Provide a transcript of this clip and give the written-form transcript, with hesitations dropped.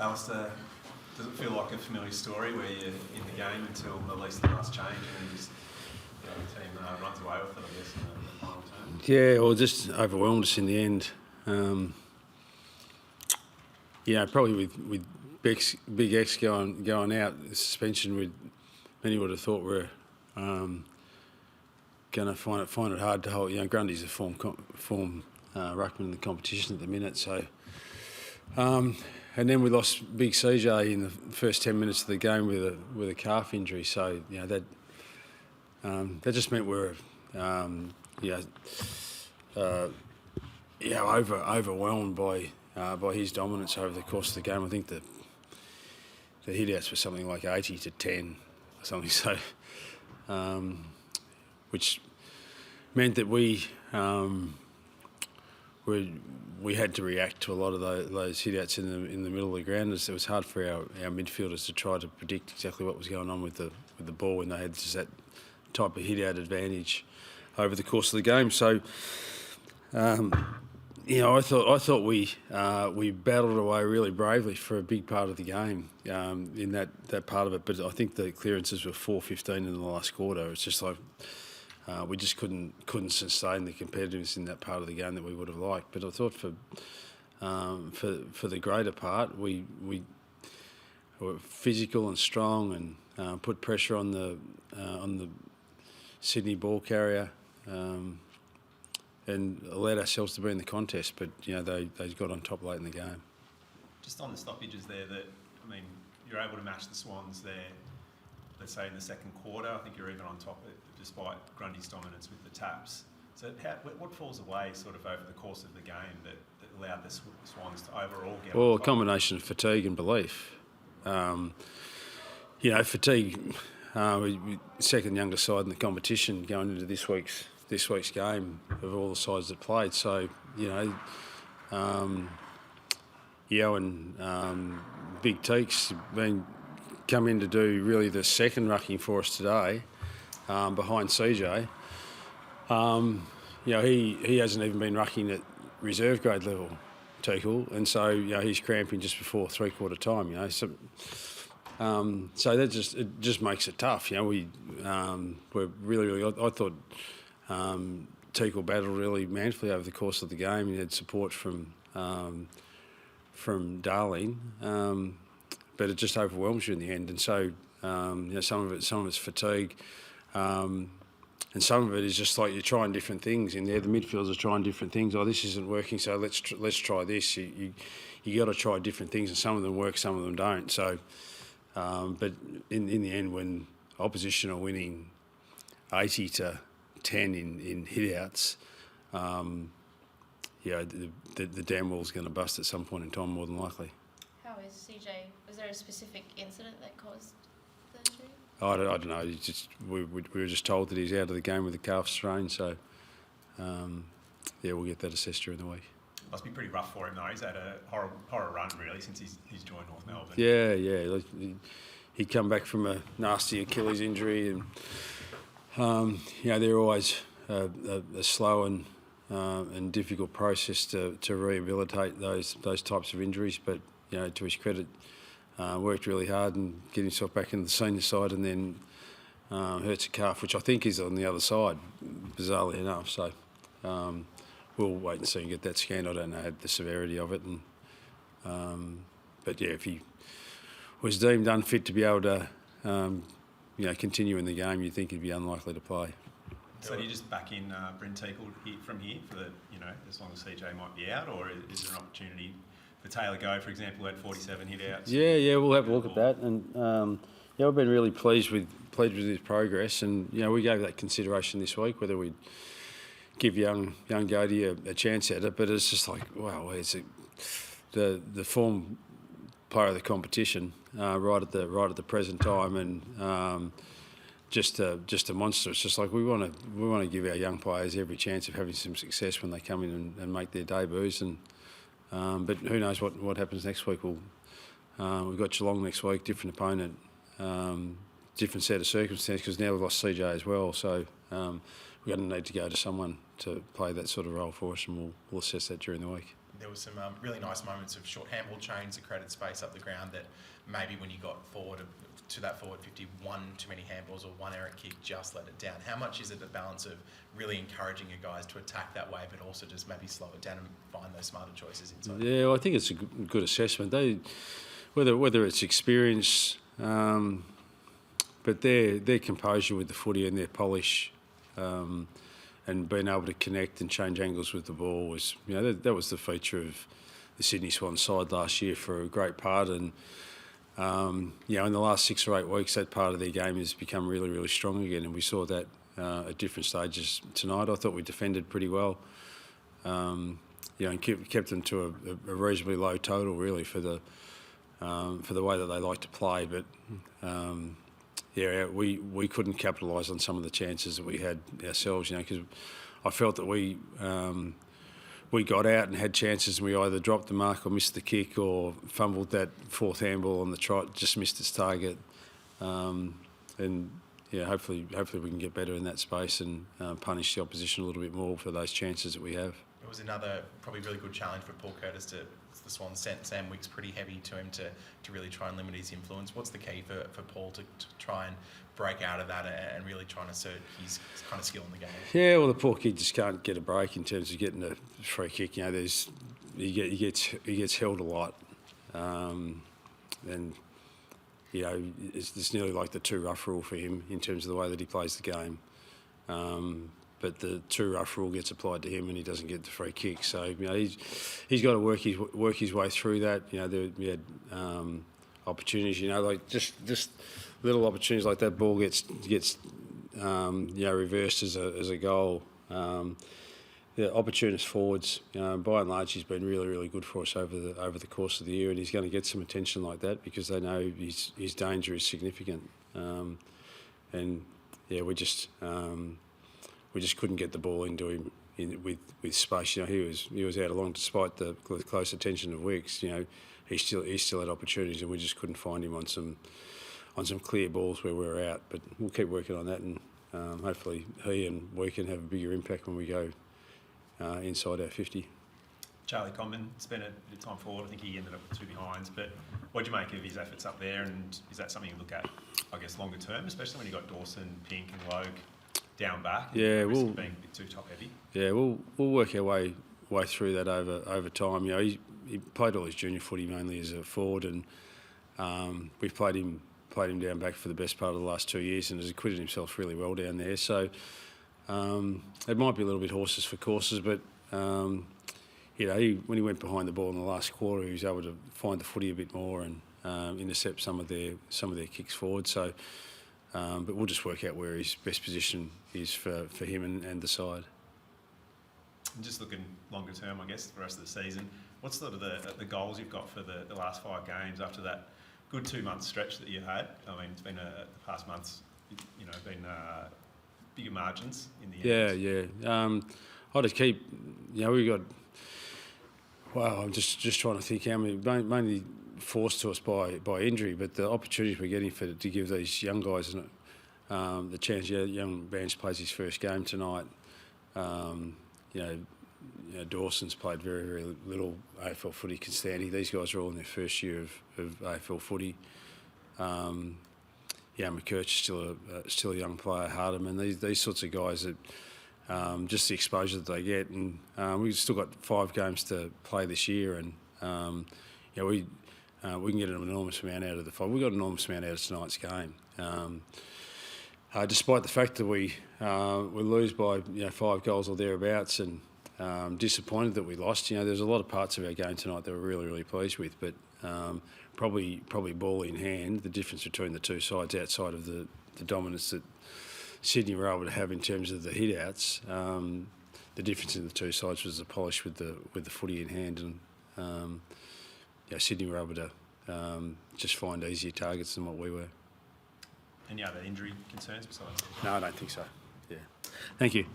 Alastair, does it feel like a familiar story where you're in the game until at least the last change and then just the team runs away with it, I guess, in the final term? Yeah, well, just overwhelmed us in the end. Probably with Big X going out, the suspension, many would have thought we're going to find it hard to hold. Grundy's a form ruckman in the competition at the minute, so. And then we lost Big CJ in the first 10 minutes of the game with a calf injury. So that just meant we're overwhelmed by his dominance over the course of the game. I think the hit-outs were something like 80-10 or something. So, which meant that we had to react to a lot of those hit-outs in the middle of the ground. It was hard for our midfielders to try to predict exactly what was going on with the ball when they had just that type of hit-out advantage over the course of the game. So, I thought we battled away really bravely for a big part of the game in that part of it. But I think the clearances were 4-15 in the last quarter. It's just like. We just couldn't sustain the competitiveness in that part of the game that we would have liked. But I thought for the greater part, we were physical and strong and put pressure on the Sydney ball carrier and allowed ourselves to be in the contest. But they got on top late in the game. Just on the stoppages there, you're able to match the Swans there. Let's say in the second quarter, I think you're even on top of it, despite Grundy's dominance with the taps. So what falls away sort of over the course of the game that allowed the Swans to overall get Well, on a top? combination of fatigue and belief. Fatigue, we second youngest side in the competition going into this week's game of all the sides that played. So, and Big Teeks come in to do really the second rucking for us today, behind CJ. He hasn't even been rucking at reserve grade level, Teakle, and so he's cramping just before 3/4 time. So that just makes it tough. We're really. I thought Teakle battled really manfully over the course of the game. He had support from Darling. But it just overwhelms you in the end, and so some of it's fatigue, and some of it is just like you're trying different things in there. The midfielders are trying different things. Oh, this isn't working, so let's try this. You got to try different things, and some of them work, some of them don't. So, but in the end, when opposition are winning 80-10 in hit-outs, the dam wall's going to bust at some point in time, more than likely. How is CJ? Was there a specific incident that caused the injury? I don't know. We were just told that he's out of the game with a calf strain. So, we'll get that assessed during the week. Must be pretty rough for him though. He's had a horror run really since he's joined North Melbourne. Yeah. He'd come back from a nasty Achilles injury, and they're always a slow and difficult process to rehabilitate those types of injuries. But to his credit, worked really hard and get himself back in the senior side, and then hurts a calf, which I think is on the other side, bizarrely enough. So we'll wait and see and get that scanned. I don't know the severity of it, but if he was deemed unfit to be able to continue in the game, you'd think he'd be unlikely to play. So do you just back in Bryn Teakle from here for as long as CJ might be out, or is there an opportunity for Taylor Go, for example, who had 47 hit-outs? Yeah, we'll have a look at that, and we've been really pleased with his progress, and we gave that consideration this week whether we'd give young Goaty a chance at it, but it's just like wow, it's the form player of the competition right at the present time, and just a monster. It's just like we want to give our young players every chance of having some success when they come in and make their debuts, and. But who knows what happens next week? We've got Geelong next week, different opponent, different set of circumstances because now we've lost CJ as well. So we're going to need to go to someone to play that sort of role for us, and we'll assess that during the week. there was some really nice moments of short handball chains that created space up the ground that maybe when you got forward to that forward 50, one too many handballs or one errant kick just let it down. How much is it the balance of really encouraging your guys to attack that way, but also just maybe slow it down and find those smarter choices inside? Yeah, well, I think it's a good assessment. Whether it's experience, but their composure with the footy and their polish, and being able to connect and change angles with the ball was, that was the feature of the Sydney Swans side last year for a great part. And in the last 6 or 8 weeks, that part of their game has become really, really strong again, and we saw that at different stages tonight. I thought we defended pretty well, and kept them to a reasonably low total, really, for the way that they like to play. But we couldn't capitalise on some of the chances that we had ourselves, because I felt that we got out and had chances, and we either dropped the mark or missed the kick or fumbled that fourth handball on the trot, just missed its target. Hopefully we can get better in that space and punish the opposition a little bit more for those chances that we have. It was another probably really good challenge for Paul Curtis the Swans sent Sam Wicks pretty heavy to him to really try and limit his influence. What's the key for Paul to try and break out of that and really try and assert his kind of skill in the game? Yeah, well, the poor kid just can't get a break in terms of getting a free kick. He gets held a lot, and it's nearly like the too rough rule for him in terms of the way that he plays the game. But the too rough rule gets applied to him, and he doesn't get the free kick. So he's got to work his way through that. We had opportunities. Like just little opportunities like that ball gets reversed as a goal. The opportunist forwards, by and large, he's been really, really good for us over the course of the year, and he's going to get some attention like that because they know his danger is significant. We just couldn't get the ball into him with space. He was out along despite the close attention of Wicks. He still had opportunities, and we just couldn't find him on some clear balls where we were out. But we'll keep working on that, and hopefully he and we can have a bigger impact when we go inside our 50. Charlie Comben spent a bit of time forward. I think he ended up with 2 behinds. But what do you make of his efforts up there? And is that something you look at, I guess, longer term, especially when you got Dawson, Pink, and Logue down back? Yeah, being a bit too top heavy. Yeah, we'll work our way through that over time. He played all his junior footy mainly as a forward, and we've played him down back for the best part of the last 2 years, and has acquitted himself really well down there. So it might be a little bit horses for courses, but when he went behind the ball in the last quarter, he was able to find the footy a bit more and intercept some of their kicks forward. So. But we'll just work out where his best position is for him and the side. And just looking longer term, I guess, for the rest of the season, what's sort of the goals you've got for the last 5 games after that good 2-month stretch that you had? I mean, it's been the past months, been bigger margins in the end. Yeah. I just keep, we got. Wow, I'm just trying to think how many, mainly forced to us by injury, but the opportunities we're getting to give these young guys the chance. Young Banch plays his first game tonight. Dawson's played very, very little AFL footy. Constanti, these guys are all in their first year of AFL footy. McKirch is still a young player. Hardiman, these sorts of guys that. Just the exposure that they get, and we've still got 5 games to play this year, and we can get an enormous amount out of the 5. We got an enormous amount out of tonight's game, despite the fact that we lose by 5 goals or thereabouts, and disappointed that we lost. There's a lot of parts of our game tonight that we're really, really pleased with, but probably ball in hand, the difference between the two sides outside of the dominance that Sydney were able to have in terms of the hit-outs. The difference in the two sides was the polish with the footy in hand, and Sydney were able to just find easier targets than what we were. Any other injury concerns besides? No, I don't think so. Yeah. Thank you.